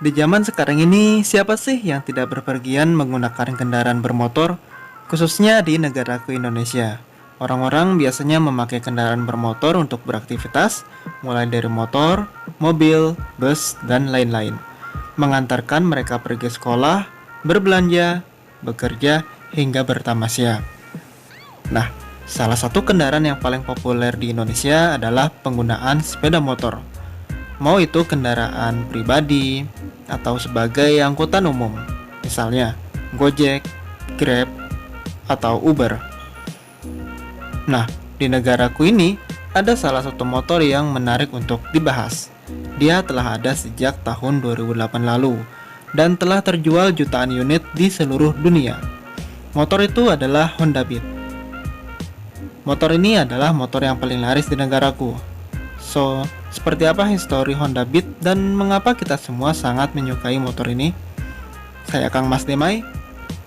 Di zaman sekarang ini, siapa sih yang tidak berpergian menggunakan kendaraan bermotor, khususnya di negaraku Indonesia? Orang-orang biasanya memakai kendaraan bermotor untuk beraktivitas, mulai dari motor, mobil, bus, dan lain-lain. Mengantarkan mereka pergi sekolah, berbelanja, bekerja, hingga bertamasya. Nah, salah satu kendaraan yang paling populer di Indonesia adalah penggunaan sepeda motor. Mau itu kendaraan pribadi atau sebagai angkutan umum, misalnya Gojek, Grab, atau Uber. Nah, di negaraku ini ada salah satu motor yang menarik untuk dibahas. Dia telah ada sejak tahun 2008 lalu dan telah terjual jutaan unit di seluruh dunia. Motor itu adalah Honda Beat. Motor ini adalah motor yang paling laris di negaraku. So, seperti apa histori Honda Beat dan mengapa kita semua sangat menyukai motor ini? Saya Kang Mas Demai,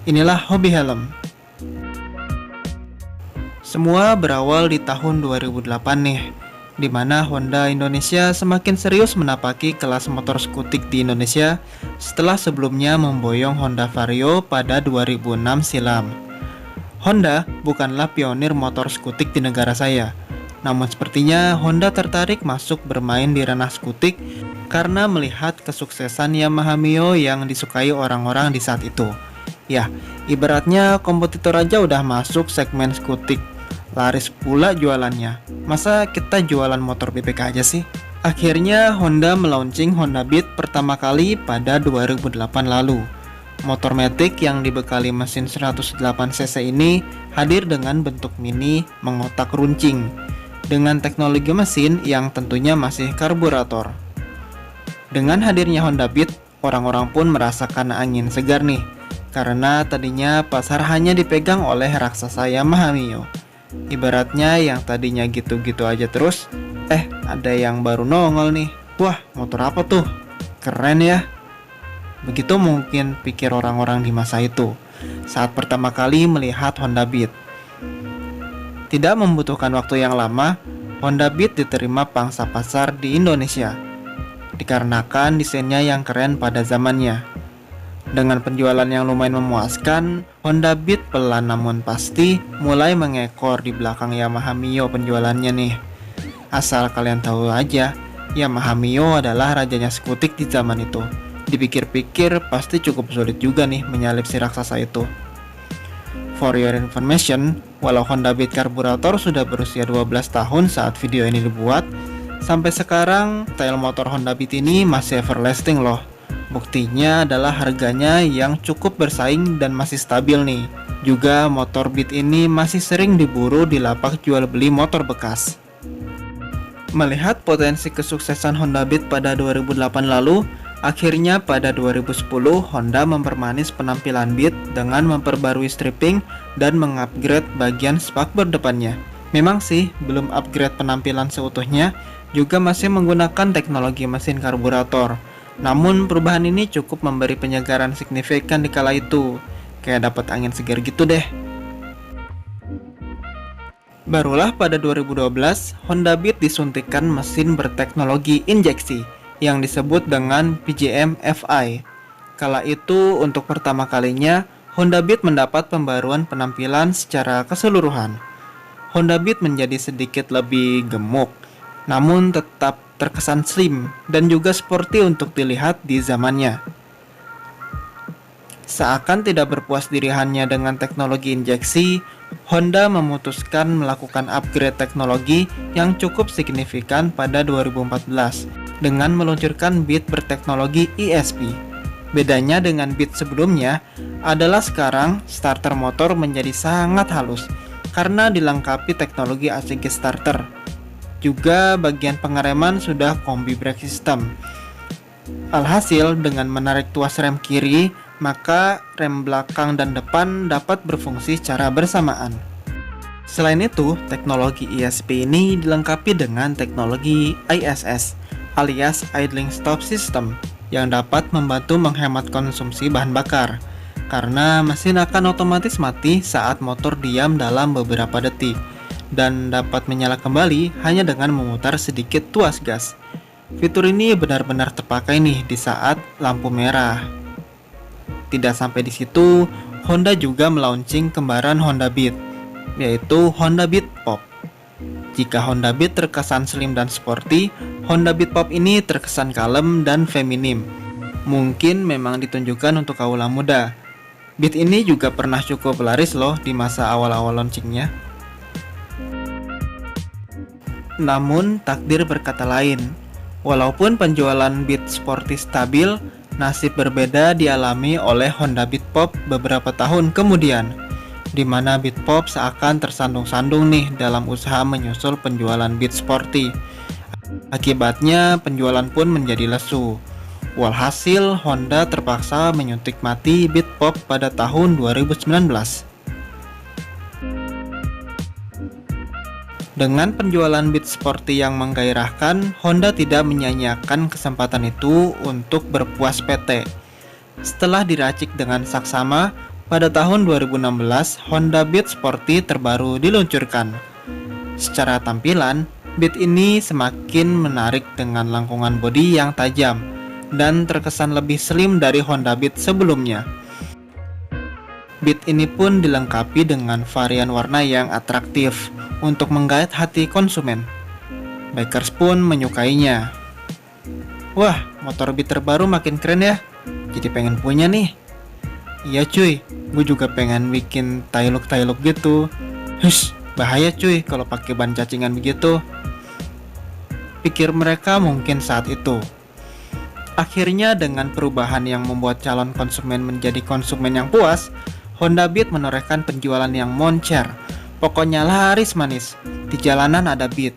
inilah Hobi Helm. Semua berawal di tahun 2008 nih, di mana Honda Indonesia semakin serius menapaki kelas motor skutik di Indonesia setelah sebelumnya memboyong Honda Vario pada 2006 silam. Honda bukanlah pionir motor skutik di negara saya. Namun sepertinya Honda tertarik masuk bermain di ranah skutik karena melihat kesuksesan Yamaha Mio yang disukai orang-orang di saat itu. Ya, ibaratnya kompetitor aja udah masuk segmen skutik, laris pula jualannya. Masa kita jualan motor BPK aja sih? Akhirnya Honda melaunching Honda Beat pertama kali pada 2008 lalu. Motor matic yang dibekali mesin 108cc ini hadir dengan bentuk mini mengotak runcing, dengan teknologi mesin yang tentunya masih karburator. Dengan hadirnya Honda Beat, orang-orang pun merasakan angin segar nih, karena tadinya pasar hanya dipegang oleh raksasa Yamaha Mio. Ibaratnya yang tadinya gitu-gitu aja terus, ada yang baru nongol nih. Wah, motor apa tuh? Keren ya. Begitu mungkin pikir orang-orang di masa itu, saat pertama kali melihat Honda Beat. Tidak membutuhkan waktu yang lama, Honda Beat diterima pangsa pasar di Indonesia, dikarenakan desainnya yang keren pada zamannya. Dengan penjualan yang lumayan memuaskan, Honda Beat pelan namun pasti mulai mengekor di belakang Yamaha Mio penjualannya nih. Asal kalian tahu aja, Yamaha Mio adalah rajanya skutik di zaman itu. Dipikir-pikir pasti cukup sulit juga nih menyalip si raksasa itu. For your information, walau Honda Beat karburator sudah berusia 12 tahun saat video ini dibuat, sampai sekarang style motor Honda Beat ini masih everlasting loh. Buktinya adalah harganya yang cukup bersaing dan masih stabil nih. Juga motor Beat ini masih sering diburu di lapak jual beli motor bekas. Melihat potensi kesuksesan Honda Beat pada 2008 lalu, akhirnya pada 2010 Honda mempermanis penampilan Beat dengan memperbarui stripping dan mengupgrade bagian spakbor depannya. Memang sih belum upgrade penampilan seutuhnya, juga masih menggunakan teknologi mesin karburator. Namun perubahan ini cukup memberi penyegaran signifikan di kala itu, kayak dapat angin segar gitu deh. Barulah pada 2012 Honda Beat disuntikan mesin berteknologi injeksi yang disebut dengan PGM FI. Kala itu untuk pertama kalinya Honda Beat mendapat pembaruan penampilan secara keseluruhan. Honda Beat menjadi sedikit lebih gemuk, namun tetap terkesan slim dan juga sporty untuk dilihat di zamannya. Seakan tidak berpuas diri hanya dengan teknologi injeksi, Honda memutuskan melakukan upgrade teknologi yang cukup signifikan pada 2014 dengan meluncurkan Beat berteknologi ESP. Bedanya dengan Beat sebelumnya adalah sekarang starter motor menjadi sangat halus karena dilengkapi teknologi ACG starter. Juga bagian pengereman sudah combi brake system. Alhasil dengan menarik tuas rem kiri, maka rem belakang dan depan dapat berfungsi secara bersamaan. Selain itu, teknologi ESP ini dilengkapi dengan teknologi ISS alias Idling Stop System yang dapat membantu menghemat konsumsi bahan bakar karena mesin akan otomatis mati saat motor diam dalam beberapa detik dan dapat menyala kembali hanya dengan memutar sedikit tuas gas. Fitur ini benar-benar terpakai nih di saat lampu merah. Tidak sampai di situ, Honda juga melaunching kembaran Honda Beat, yaitu Honda Beat Pop. Jika Honda Beat terkesan slim dan sporty, Honda Beat Pop ini terkesan kalem dan feminim. Mungkin memang ditunjukkan untuk kaula muda. Beat ini juga pernah cukup laris loh di masa awal-awal launchingnya. Namun takdir berkata lain. Walaupun penjualan Beat Sporty stabil, nasib berbeda dialami oleh Honda Beat Pop beberapa tahun kemudian, di mana Beat Pop seakan tersandung-sandung nih dalam usaha menyusul penjualan Beat Sporty. Akibatnya penjualan pun menjadi lesu. Walhasil Honda terpaksa menyuntik mati Beat Pop pada tahun 2019. Dengan penjualan Beat Sporty yang menggairahkan, Honda tidak menyia-nyiakan kesempatan itu untuk berpuas PT. Setelah diracik dengan saksama, pada tahun 2016 Honda Beat Sporty terbaru diluncurkan. Secara tampilan, Beat ini semakin menarik dengan langkungan bodi yang tajam dan terkesan lebih slim dari Honda Beat sebelumnya. Beat ini pun dilengkapi dengan varian warna yang atraktif untuk menggait hati konsumen. Bikers pun menyukainya. Wah, motor Beat terbaru makin keren ya. Jadi pengen punya nih. Iya cuy, gue juga pengen bikin tailuk-tailuk gitu. Hush, bahaya cuy kalau pakai ban cacingan begitu, pikir mereka mungkin saat itu. Akhirnya dengan perubahan yang membuat calon konsumen menjadi konsumen yang puas, Honda Beat menorehkan penjualan yang moncer. Pokoknya laris manis. Di jalanan ada Beat,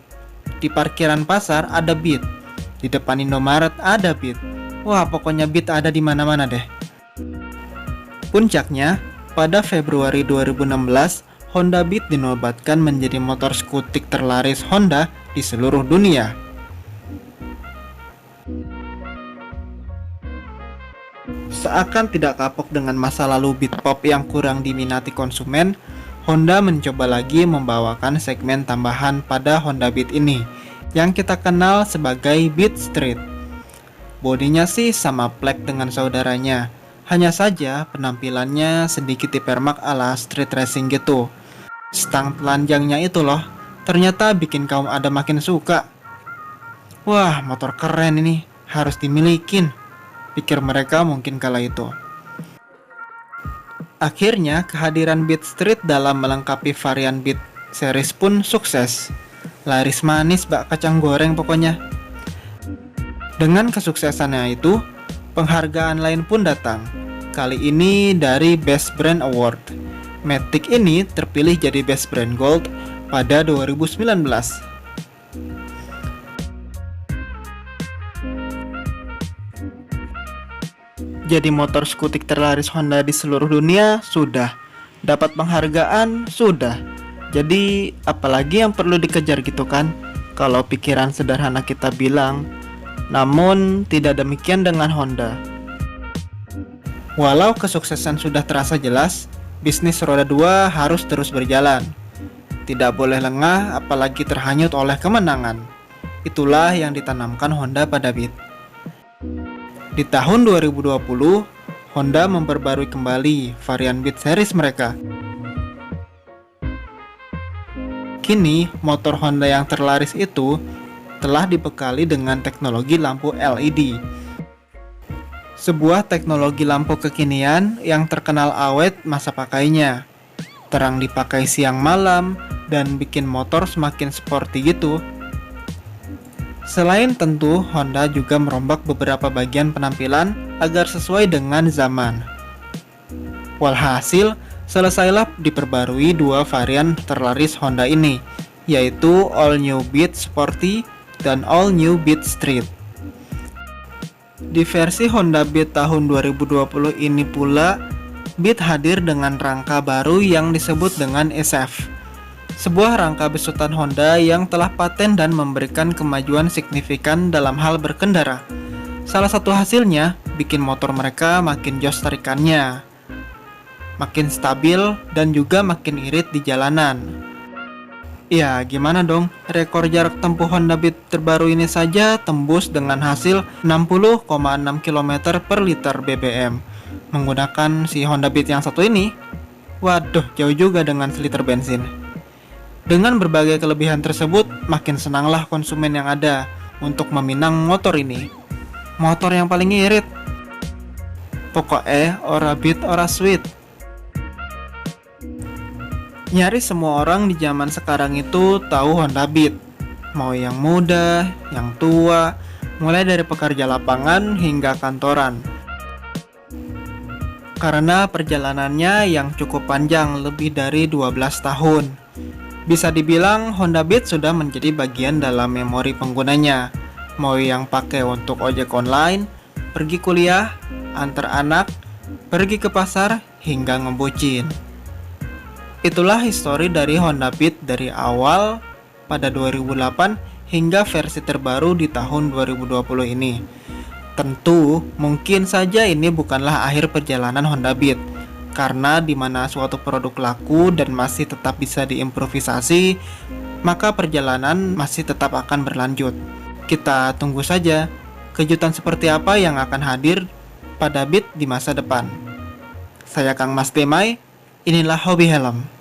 di parkiran pasar ada Beat, di depan Indomaret ada Beat. Wah, pokoknya Beat ada di mana-mana deh. Puncaknya, pada Februari 2016, Honda Beat dinobatkan menjadi motor skutik terlaris Honda di seluruh dunia. Seakan tidak kapok dengan masa lalu Beat Pop yang kurang diminati konsumen, Honda mencoba lagi membawakan segmen tambahan pada Honda Beat ini, yang kita kenal sebagai Beat Street. Bodinya sih sama plek dengan saudaranya, hanya saja penampilannya sedikit dipermak ala street racing gitu. Stang telanjangnya itu loh, ternyata bikin kaum ada makin suka. Wah, motor keren ini, harus dimilikin, pikir mereka mungkin kala itu. Akhirnya kehadiran Beat Street dalam melengkapi varian Beat series pun sukses. Laris manis bak kacang goreng pokoknya. Dengan kesuksesannya itu, penghargaan lain pun datang. Kali ini dari Best Brand Award. Matic ini terpilih jadi Best Brand Gold pada 2019. Jadi motor skutik terlaris Honda di seluruh dunia sudah, dapat penghargaan sudah. Jadi apalagi yang perlu dikejar gitu kan? Kalau pikiran sederhana kita bilang. Namun tidak demikian dengan Honda. Walau kesuksesan sudah terasa jelas, bisnis roda 2 harus terus berjalan. Tidak boleh lengah apalagi terhanyut oleh kemenangan. Itulah yang ditanamkan Honda pada Beat. Di tahun 2020, Honda memperbarui kembali varian Beat series mereka. Kini, motor Honda yang terlaris itu telah dibekali dengan teknologi lampu LED. Sebuah teknologi lampu kekinian yang terkenal awet masa pakainya. Terang dipakai siang malam dan bikin motor semakin sporty gitu. Selain tentu, Honda juga merombak beberapa bagian penampilan agar sesuai dengan zaman. Walhasil, selesailah diperbarui dua varian terlaris Honda ini, yaitu All New Beat Sporty dan All New Beat Street. Di versi Honda Beat tahun 2020 ini pula, Beat hadir dengan rangka baru yang disebut dengan SF. Sebuah rangka besutan Honda yang telah paten dan memberikan kemajuan signifikan dalam hal berkendara. Salah satu hasilnya, bikin motor mereka makin jos tarikannya, makin stabil dan juga makin irit di jalanan. Ya, gimana dong? Rekor jarak tempuh Honda Beat terbaru ini saja tembus dengan hasil 60,6 km per liter BBM. Menggunakan si Honda Beat yang satu ini, waduh, jauh juga dengan seliter bensin. Dengan berbagai kelebihan tersebut, makin senanglah konsumen yang ada untuk meminang motor ini. Motor yang paling irit. Pokoknya ora beat ora sweet. Nyaris semua orang di zaman sekarang itu tahu Honda Beat. Mau yang muda, yang tua, mulai dari pekerja lapangan hingga kantoran. Karena perjalanannya yang cukup panjang, lebih dari 12 tahun. Bisa dibilang Honda Beat sudah menjadi bagian dalam memori penggunanya. Mau yang pakai untuk ojek online, pergi kuliah, antar anak, pergi ke pasar, hingga ngebucin. Itulah histori dari Honda Beat dari awal pada 2008 hingga versi terbaru di tahun 2020 ini. Tentu, mungkin saja ini bukanlah akhir perjalanan Honda Beat, karena di mana suatu produk laku dan masih tetap bisa diimprovisasi, maka perjalanan masih tetap akan berlanjut. Kita tunggu saja kejutan seperti apa yang akan hadir pada Beat di masa depan. Saya Kang Mas Demai, inilah Hobi Helm.